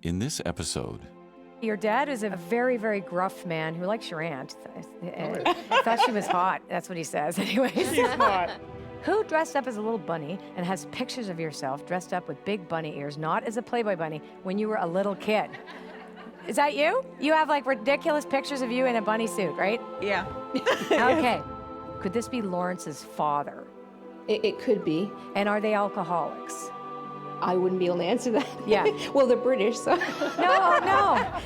In this episode, your dad is a very, very gruff man who likes your aunt. I thought she was hot. That's what he says anyways. She's hot. Who dressed up as a little bunny and has pictures of yourself dressed up with big bunny ears, not as a Playboy bunny, when you were a little kid? Is that you? You have like ridiculous pictures of you in a bunny suit, right? Yeah. Okay. Could this be Lawrence's father? It could be. And are they alcoholics? I wouldn't be able to answer that. Yeah. Well, they're British, so. No.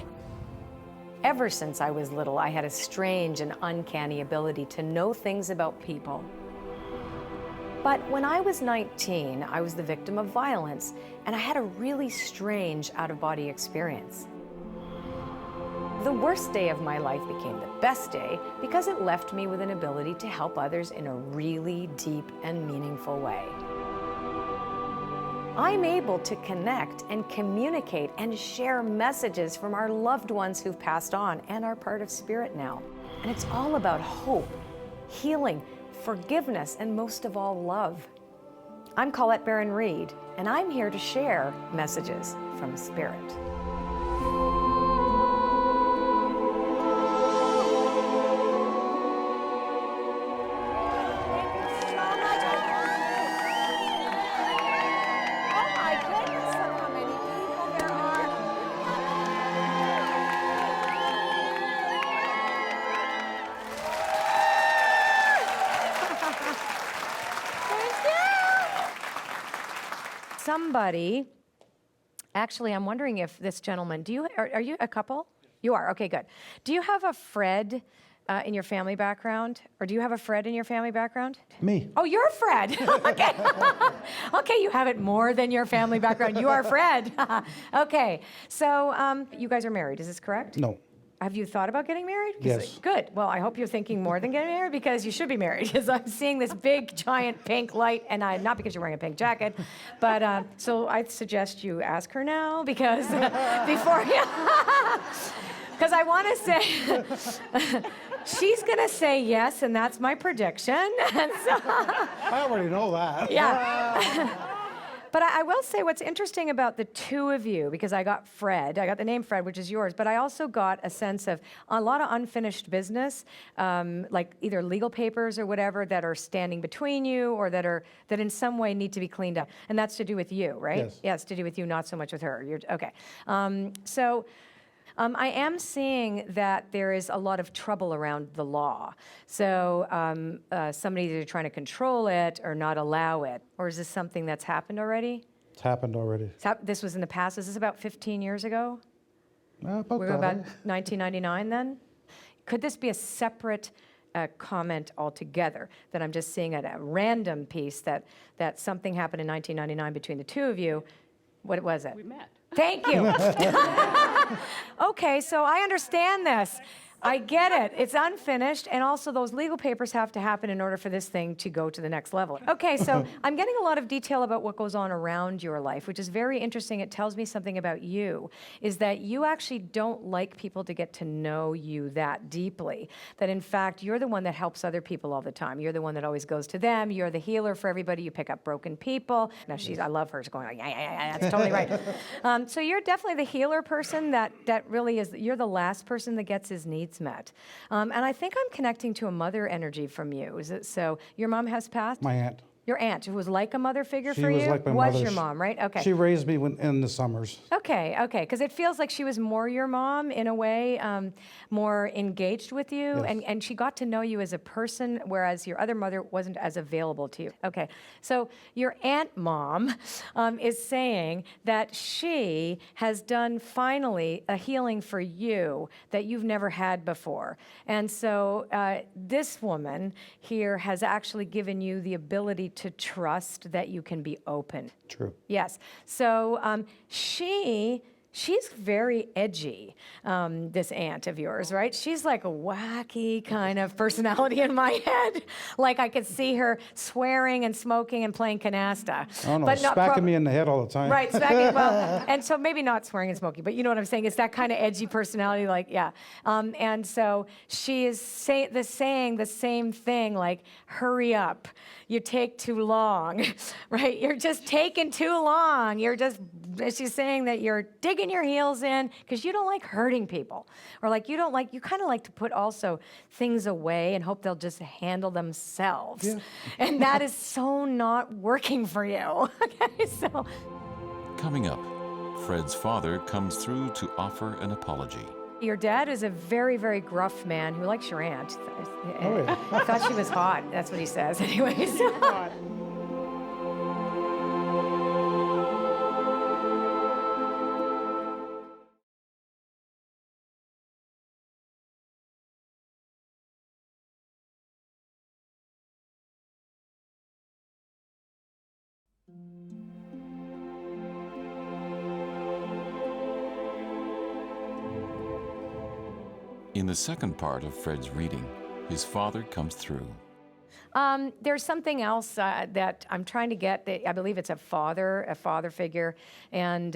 Ever since I was little, I had a strange and uncanny ability to know things about people. But when I was 19, I was the victim of violence, and I had a really strange out-of-body experience. The worst day of my life became the best day because it left me with an ability to help others in a really deep and meaningful way. I'm able to connect and communicate and share messages from our loved ones who've passed on and are part of spirit now. And it's all about hope, healing, forgiveness, and most of all, love. I'm Colette Baron-Reid, and I'm here to share messages from spirit. Somebody, actually, I'm wondering if this gentleman, are you a couple? You are, okay, good. Do you have a Fred in your family background? Or do you have a Fred in your family background? Me. Oh, you're Fred, okay. Okay, you have it more than your family background. You are Fred. Okay, so you guys are married, is this correct? No. Have you thought about getting married? Yes. Good. Well, I hope you're thinking more than getting married because you should be married because I'm seeing this big, giant pink light, and not because you're wearing a pink jacket, but so I suggest you ask her now because before you, because I want to say, she's going to say yes, and that's my prediction. And so, I already know that. yeah. But I will say what's interesting about the two of you, because I got Fred, I got the name Fred, which is yours, but I also got a sense of a lot of unfinished business, like either legal papers or whatever that are standing between you or that in some way need to be cleaned up. And that's to do with you, right? Yes. Yeah, it's to do with you, not so much with her. Okay. I am seeing that there is a lot of trouble around the law. So somebody's either trying to control it or not allow it. Or is this something that's happened already? It's happened already. This was in the past. Is this about 15 years ago? About We're that, about eh? 1999 then? Could this be a separate comment altogether? That I'm just seeing a random piece that something happened in 1999 between the two of you. What was it? We met. Thank you. Okay, so I understand this. I get it. It's unfinished, and also those legal papers have to happen in order for this thing to go to the next level. Okay, so I'm getting a lot of detail about what goes on around your life, which is very interesting. It tells me something about you, is that you actually don't like people to get to know you that deeply. That in fact, you're the one that helps other people all the time. You're the one that always goes to them. You're the healer for everybody. You pick up broken people. Now I love her. She's going like, yeah, that's totally right. So you're definitely the healer person that really is, you're the last person that gets his needs met. And I think I'm connecting to a mother energy from you. Is it so? Your mom has passed? My aunt. Your aunt, who was like a mother figure She for was you? like my was mother. your mom, right? Okay. She raised me in the summers. Okay, because it feels like she was more your mom in a way, more engaged with you, Yes. and she got to know you as a person, whereas your other mother wasn't as available to you. Okay, so your aunt mom is saying that she has done finally a healing for you that you've never had before. And so this woman here has actually given you the ability to trust that you can be open. True. Yes. So she's very edgy, this aunt of yours, right? She's like a wacky kind of personality in my head. Like I could see her swearing and smoking and playing canasta. Oh no, but not smacking me in the head all the time. Right, smacking, well, and so maybe not swearing and smoking, but you know what I'm saying? It's that kind of edgy personality, like, yeah. And so she is saying the same thing, like, hurry up, you take too long, right? You're just taking too long. She's saying that you're digging digging your heels in because you don't like hurting people. Or like you kind of like to put also things away and hope they'll just handle themselves. Yeah. And that is so not working for you. Okay, so. Coming up, Fred's father comes through to offer an apology. Your dad is a very, very gruff man who likes your aunt. Oh, yeah. I thought she was hot. That's what he says anyways. In the second part of Fred's reading, his father comes through. There's something else that I'm trying to get. I believe it's a father figure, and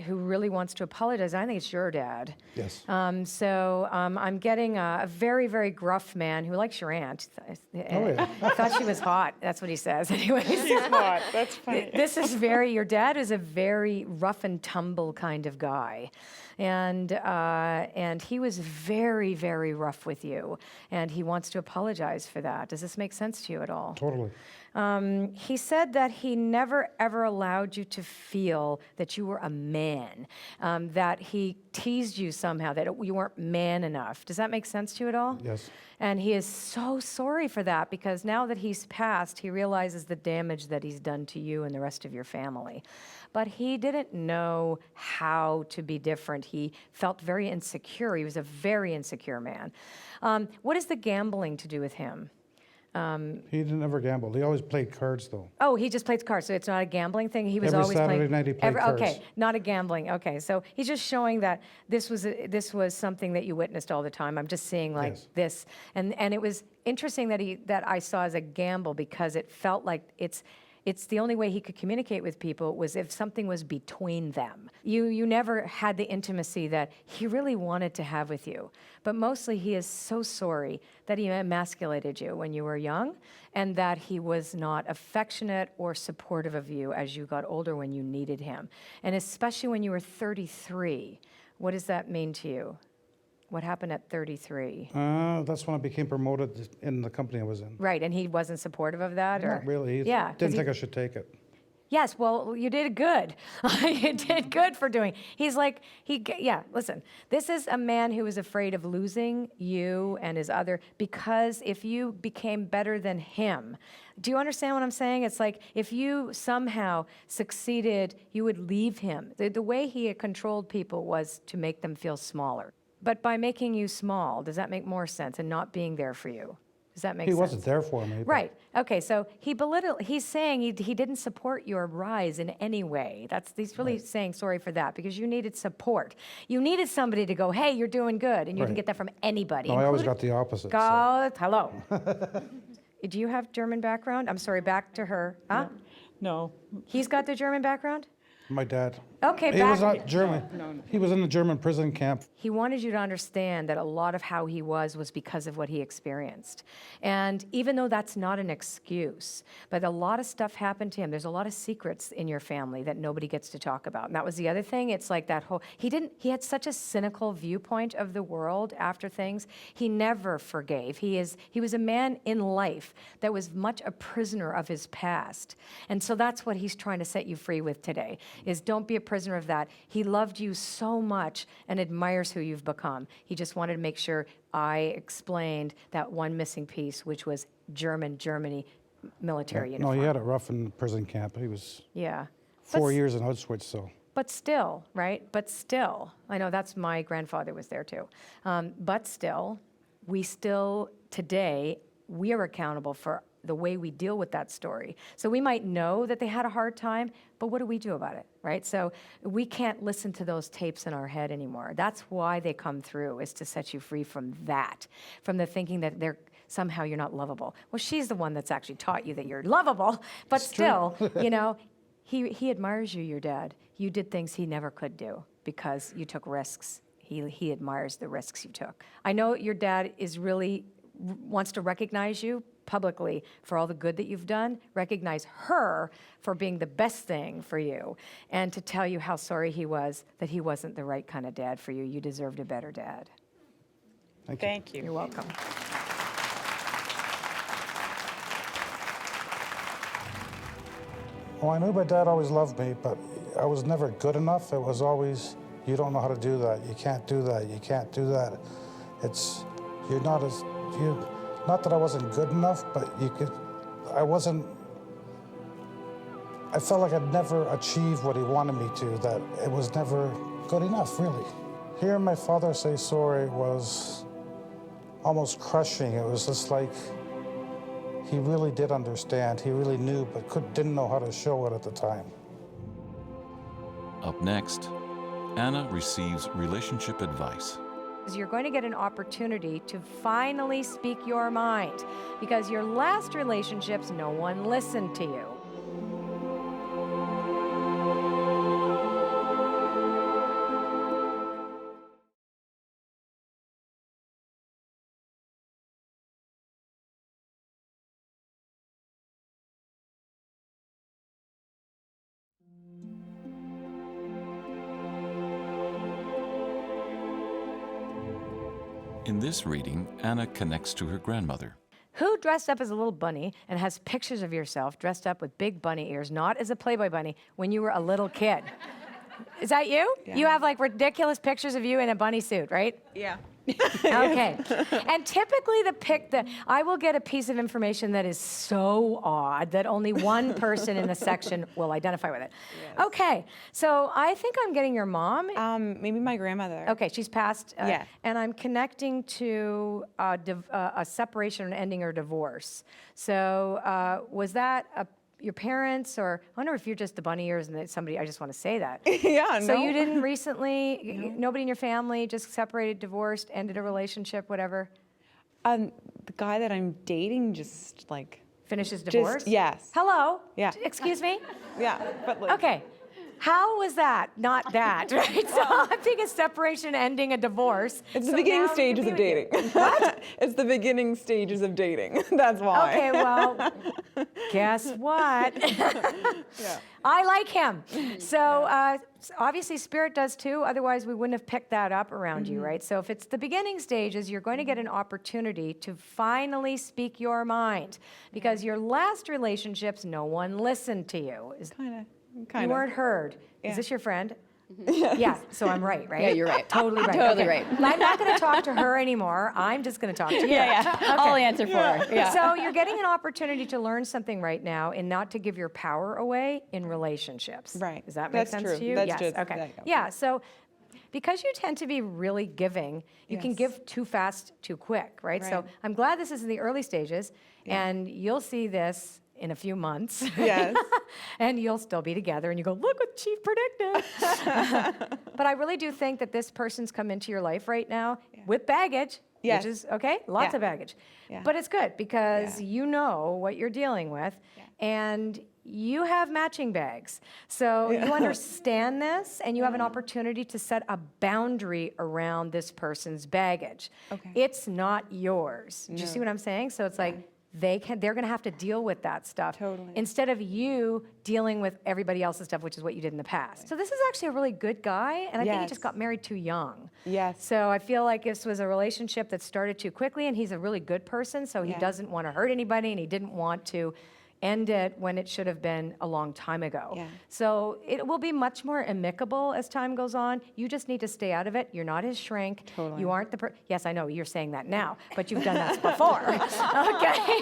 who really wants to apologize. I think it's your dad. Yes. So I'm getting a very, very gruff man who likes your aunt. Oh, yeah. I thought she was hot. That's what he says anyways. She's hot. That's funny. This is your dad is a very rough and tumble kind of guy. And he was very, very rough with you, and he wants to apologize for that. Does this make sense to you at all? Totally. He said that he never, ever allowed you to feel that you were a man, that he teased you somehow, that you weren't man enough. Does that make sense to you at all? Yes. And he is so sorry for that, because now that he's passed, he realizes the damage that he's done to you and the rest of your family. But he didn't know how to be different. He felt very insecure. He was a very insecure man. What is the gambling to do with him? He didn't ever gamble. He always played cards, though. Oh, he just plays cards, so it's not a gambling thing? He was Every always Saturday playing... night he played cards. Okay, not a gambling. Okay, so he's just showing that this was something that you witnessed all the time. I'm just seeing like Yes. this. And it was interesting that I saw as a gamble, because it felt like it's the only way he could communicate with people was if something was between them. You never had the intimacy that he really wanted to have with you. But mostly he is so sorry that he emasculated you when you were young, and that he was not affectionate or supportive of you as you got older when you needed him. And especially when you were 33. What does that mean to you? What happened at 33? That's when I became promoted in the company I was in. Right, and he wasn't supportive of that? Or? Not really. He Yeah, 'cause didn't think I should take it. Yes, well, you did good. You did good for doing. He's like, listen, this is a man who is afraid of losing you and his other, because if you became better than him, do you understand what I'm saying? It's like if you somehow succeeded, you would leave him. The way he had controlled people was to make them feel smaller. But by making you small, does that make more sense, and not being there for you? Does that make He sense? wasn't there for me. but- Right. Okay. So he's saying he didn't support your rise in any way. He's really saying sorry for that, because you needed support. You needed somebody to go, hey, you're doing good, and you didn't Right. get that from anybody. No, I always including- got the opposite. so- God, hello. Do you have German background? I'm sorry, back to her. Huh? No. He's got the German background? My dad. Okay, He was back. not German. No. He was in the German prison camp. He wanted you to understand that a lot of how he was because of what he experienced. And even though that's not an excuse, but a lot of stuff happened to him. There's a lot of secrets in your family that nobody gets to talk about. And that was the other thing. It's like that whole, he had such a cynical viewpoint of the world after things. He never forgave. He was a man in life that was much a prisoner of his past. And so that's what he's trying to set you free with today, is don't be a prisoner of that. He loved you so much and admires who you've become. He just wanted to make sure I explained that one missing piece, which was Germany military No, uniform. he had it rough in prison camp. He was Yeah. 4 years in Auschwitz, so. But still, right? But still, I know that's my grandfather was there too. But still, today, we are accountable for the way we deal with that story. So we might know that they had a hard time, but what do we do about it, right? So we can't listen to those tapes in our head anymore. That's why they come through, is to set you free from that, from the thinking that somehow you're not lovable. Well, she's the one that's actually taught you that you're lovable, but still, he admires you, your dad. You did things he never could do because you took risks. He admires the risks you took. I know your dad is really wants to recognize you, publicly for all the good that you've done, recognize her for being the best thing for you, and to tell you how sorry he was that he wasn't the right kind of dad for you. You deserved a better dad. Thank you. You're welcome. Well, I knew my dad always loved me, but I was never good enough. It was always, you don't know how to do that. You can't do that. You can't do that. You're not as, not that I wasn't good enough, but I felt like I'd never achieved what he wanted me to, that it was never good enough, really. Hearing my father say sorry was almost crushing. It was just like, he really did understand. He really knew, but didn't know how to show it at the time. Up next, Anna receives relationship advice. You're going to get an opportunity to finally speak your mind, because your last relationships, no one listened to you. In this reading, Anna connects to her grandmother. Who dressed up as a little bunny and has pictures of yourself dressed up with big bunny ears, not as a Playboy bunny, when you were a little kid? Is that you? Yeah. You have like ridiculous pictures of you in a bunny suit, right? Yeah. Okay. And typically I will get a piece of information that is so odd that only one person in the section will identify with it. Yes. Okay. So I think I'm getting your mom. Maybe my grandmother. Okay, she's passed. Yeah. And I'm connecting to a separation, an ending, or divorce. So was that your parents, or I wonder if you're just the bunny ears and that somebody, I just want to say that. Yeah, So no. you didn't recently, nobody in your family, just separated, divorced, ended a relationship, whatever? The guy that I'm dating just like. Finishes divorce? Yes. Hello? Yeah. Excuse me? Yeah, but like. Okay. How was that? Not that, right? So I'm thinking separation, ending, a divorce. It's the So beginning now you stages can of be with dating. you. What? It's the beginning stages of dating. That's why. Okay, well, guess what? Yeah. I like him. So obviously Spirit does too, otherwise we wouldn't have picked that up around you, right? So if it's the beginning stages, you're going to get an opportunity to finally speak your mind, because your last relationships, no one listened to you. Kind You of. weren't heard. Yeah. Is this your friend? Yeah, so I'm right, right? Yeah, you're right. Totally right. Totally Okay. right. I'm not going to talk to her anymore. I'm just going to talk to you. Yeah. I'll answer for her. Yeah. So you're getting an opportunity to learn something right now, and not to give your power away in relationships. Right. Does that make That's sense true. to you? That's yes. just- Okay. there you go. Yeah. So because you tend to be really giving, you can Yes. give too fast, too quick, right? So Right. I'm glad this is in the early stages, and you'll see this in a few months. Yes. And you'll still be together, and you go, look what she predicted. But I really do think that this person's come into your life right now with baggage, Yes. which is, okay, lots Yeah. of baggage. Yeah. But it's good, because Yeah. you know what you're dealing with, Yeah. and you have matching bags. So you understand this, and you have an opportunity to set a boundary around this person's baggage. Okay. It's not yours. Do you see what I'm saying? So it's like, they're going to have to deal with that stuff Totally. instead of you dealing with everybody else's stuff, which is what you did in the past. So this is actually a really good guy, and I think he Yes. just got married too young. Yes. So I feel like this was a relationship that started too quickly, and he's a really good person, so he Yeah. doesn't want to hurt anybody, and he didn't want to end it when it should have been a long time ago. Yeah. So it will be much more amicable as time goes on. You just need to stay out of it. You're not his shrink. Totally. You aren't the yes, I know you're saying that now, but you've done that before. Okay.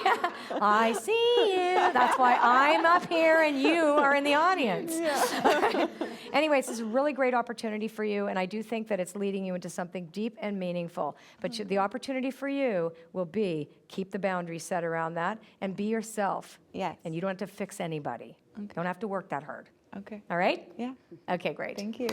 I see you. That's why I'm up here and you are in the audience. Yeah. Anyways, this is a really great opportunity for you, and I do think that it's leading you into something deep and meaningful. But the opportunity for you will be keep the boundaries set around that and be yourself. Yes. And you don't have to fix anybody. Don't have to work that hard. Okay. All right? Yeah. Okay, great. Thank you.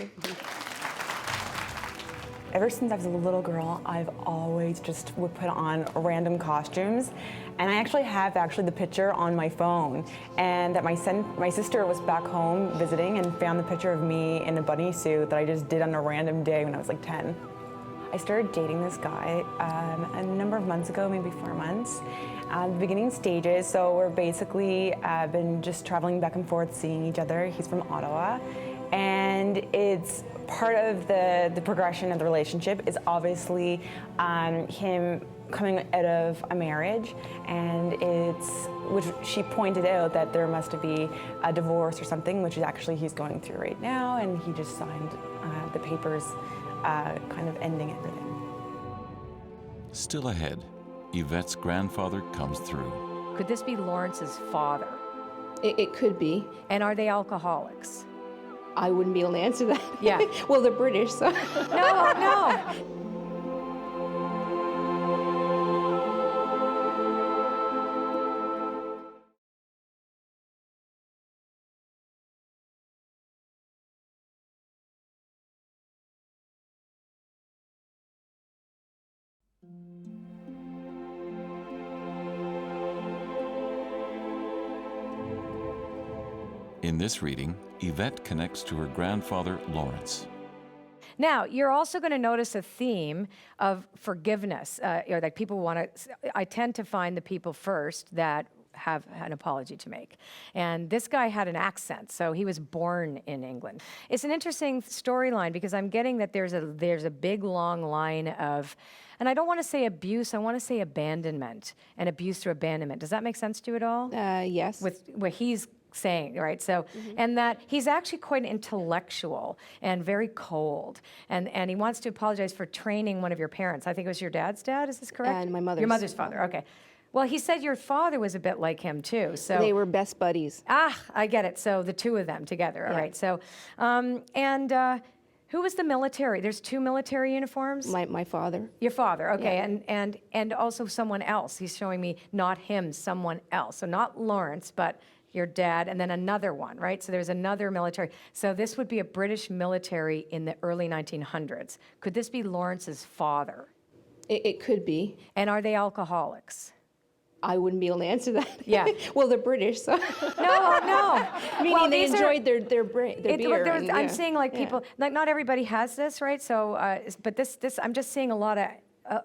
Ever since I was a little girl, I've always just would put on random costumes. And I actually have the picture on my phone. And that my sister was back home visiting and found the picture of me in a bunny suit that I just did on a random day when I was like 10. I started dating this guy a number of months ago, maybe 4 months. The beginning stages, so we're basically been just traveling back and forth, seeing each other. He's from Ottawa, and it's part of the progression of the relationship is obviously him coming out of a marriage, and which she pointed out that there must be a divorce or something, which is actually he's going through right now, and he just signed the papers kind of ending everything. Still ahead, Yvette's grandfather comes through. Could this be Lawrence's father? It could be. And are they alcoholics? I wouldn't be able to answer that. Yeah. Well, they're British, so. No. In this reading, Yvette connects to her grandfather, Lawrence. Now, you're also going to notice a theme of forgiveness, or that people want to. I tend to find the people first that have an apology to make. And this guy had an accent, so he was born in England. It's an interesting storyline because I'm getting that there's a big long line of, and I don't want to say abuse, I want to say abandonment, and abuse through abandonment. Does that make sense to you at all? Yes. With what he's saying, right? So, and that he's actually quite intellectual and very cold, and he wants to apologize for training one of your parents. I think it was your dad's dad. Is this correct? And my mother's. Your mother's father. Okay. Well, he said your father was a bit like him too. So They were best buddies. I get it. So the two of them together. All Yeah. right. So, who was the military? There's two military uniforms. My father. Your father, okay, Yeah. and also someone else. He's showing me not him, someone else. So not Lawrence, but your dad, and then another one, right? So there's another military. So this would be a British military in the early 1900s. Could this be Lawrence's father? It could be. And are they alcoholics? I wouldn't be able to answer that. Yeah. Well, they're British, so. No. Meaning Well, they these are- enjoyed their beer. I'm and, seeing like yeah. people, like not everybody has this, right? So, but this, I'm just seeing a lot of,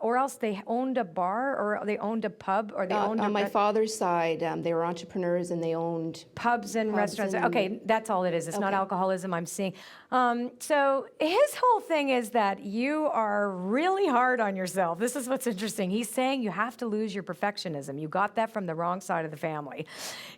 or else they owned a bar, or they owned a pub, or they owned On my a father's side, they were entrepreneurs and they owned. pubs and Pubs restaurants. and- Okay, that's all it is. It's not Okay. alcoholism I'm seeing. So his whole thing is that you are really hard on yourself. This is what's interesting. He's saying you have to lose your perfectionism. You got that from the wrong side of the family.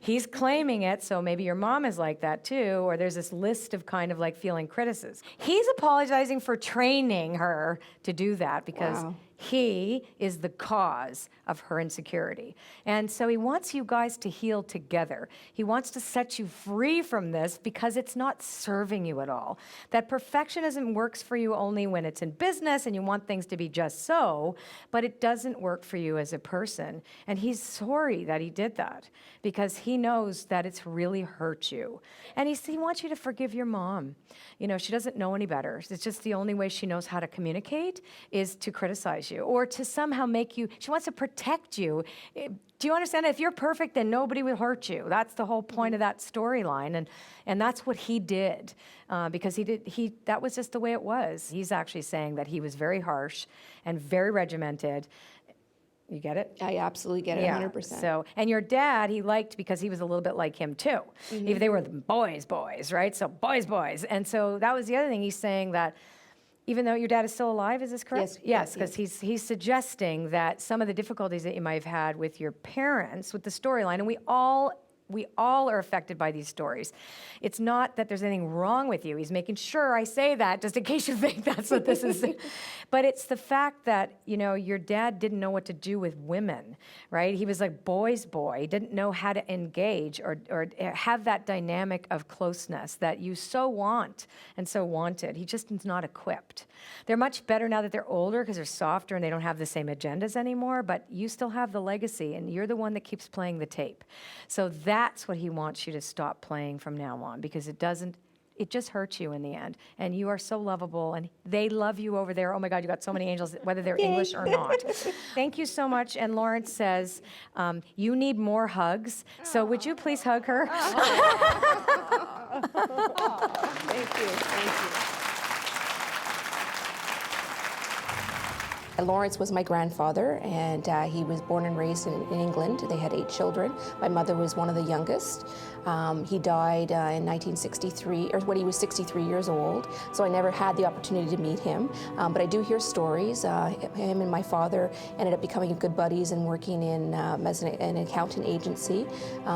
He's claiming it, so maybe your mom is like that too, or there's this list of kind of like feeling criticism. He's apologizing for training her to do that because Wow. he is the cause of her insecurity. And so he wants you guys to heal together. He wants to set you free from this because it's not serving you at all. That perfectionism works for you only when it's in business and you want things to be just so, but it doesn't work for you as a person. And he's sorry that he did that because he knows that it's really hurt you. And he wants you to forgive your mom. You know, she doesn't know any better. It's just the only way she knows how to communicate is to criticize you or to somehow make you, she wants to protect you. Do you understand? If you're perfect, then nobody will hurt you. That's the whole point of that storyline. And that's what he did because that was just the way it was. He's actually saying that he was very harsh and very regimented. You get it? I absolutely get it, 100%. So, and your dad, he liked because he was a little bit like him too. Even they were the boys, right? So boys. And so that was the other thing. He's saying that even though your dad is still alive, is this correct? Yes, because he's suggesting that some of the difficulties that you might have had with your parents, with the storyline, and we all are affected by these stories. It's not that there's anything wrong with you. He's making sure I say that just in case you think that's what this is. But it's the fact that, you know, your dad didn't know what to do with women, right? He was like boy's boy. He didn't know how to engage or have that dynamic of closeness that you so want and so wanted. He just is not equipped. They're much better now that they're older because they're softer and they don't have the same agendas anymore, but you still have the legacy and you're the one that keeps playing the tape. So that's what he wants you to stop playing from now on because it just hurts you in the end. And you are so lovable and they love you over there. Oh my God, you got so many angels, whether they're English or not. Thank you so much. And Lawrence says, you need more hugs. So would you please hug her? Thank you. Lawrence was my grandfather, and he was born and raised in England. They had 8 children. My mother was one of the youngest. He died in 1963, or when he was 63 years old, so I never had the opportunity to meet him. But I do hear stories. Him and my father ended up becoming good buddies and working in as an accounting agency.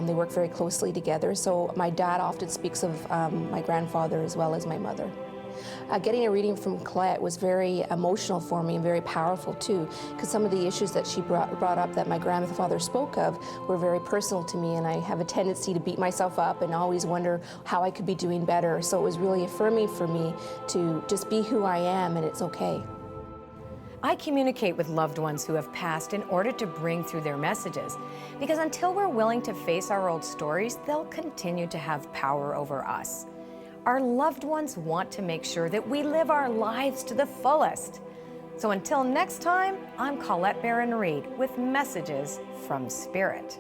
They work very closely together, so my dad often speaks of my grandfather as well as my mother. Getting a reading from Colette was very emotional for me and very powerful too, because some of the issues that she brought up that my grandfather spoke of were very personal to me, and I have a tendency to beat myself up and always wonder how I could be doing better. So it was really affirming for me to just be who I am, and it's okay. I communicate with loved ones who have passed in order to bring through their messages, because until we're willing to face our old stories, they'll continue to have power over us. Our loved ones want to make sure that we live our lives to the fullest. So until next time, I'm Colette Baron-Reid with messages from Spirit.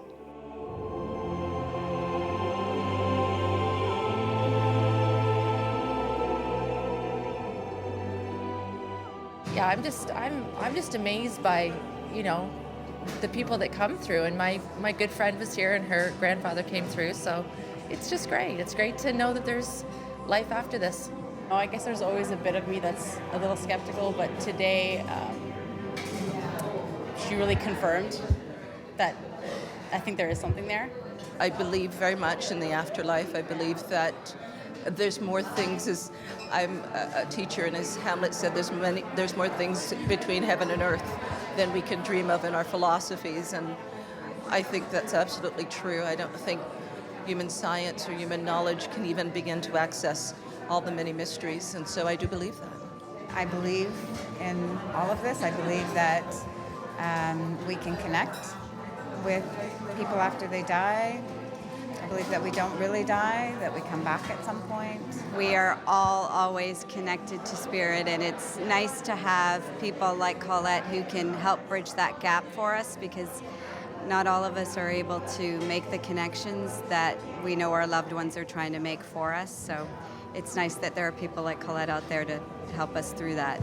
Yeah, I'm just amazed by, you know, the people that come through. And my good friend was here, and her grandfather came through. So it's just great. It's great to know that there's life after this. Oh, I guess there's always a bit of me that's a little skeptical, but today she really confirmed that I think there is something there. I believe very much in the afterlife. I believe that there's more things. As I'm a teacher, and as Hamlet said, there's more things between heaven and earth than we can dream of in our philosophies, and I think that's absolutely true. I don't think human science or human knowledge can even begin to access all the many mysteries, and so I do believe that. I believe in all of this. I believe that we can connect with people after they die. I believe that we don't really die, that we come back at some point. We are all always connected to Spirit, and it's nice to have people like Colette who can help bridge that gap for us, because not all of us are able to make the connections that we know our loved ones are trying to make for us. So it's nice that there are people like Colette out there to help us through that.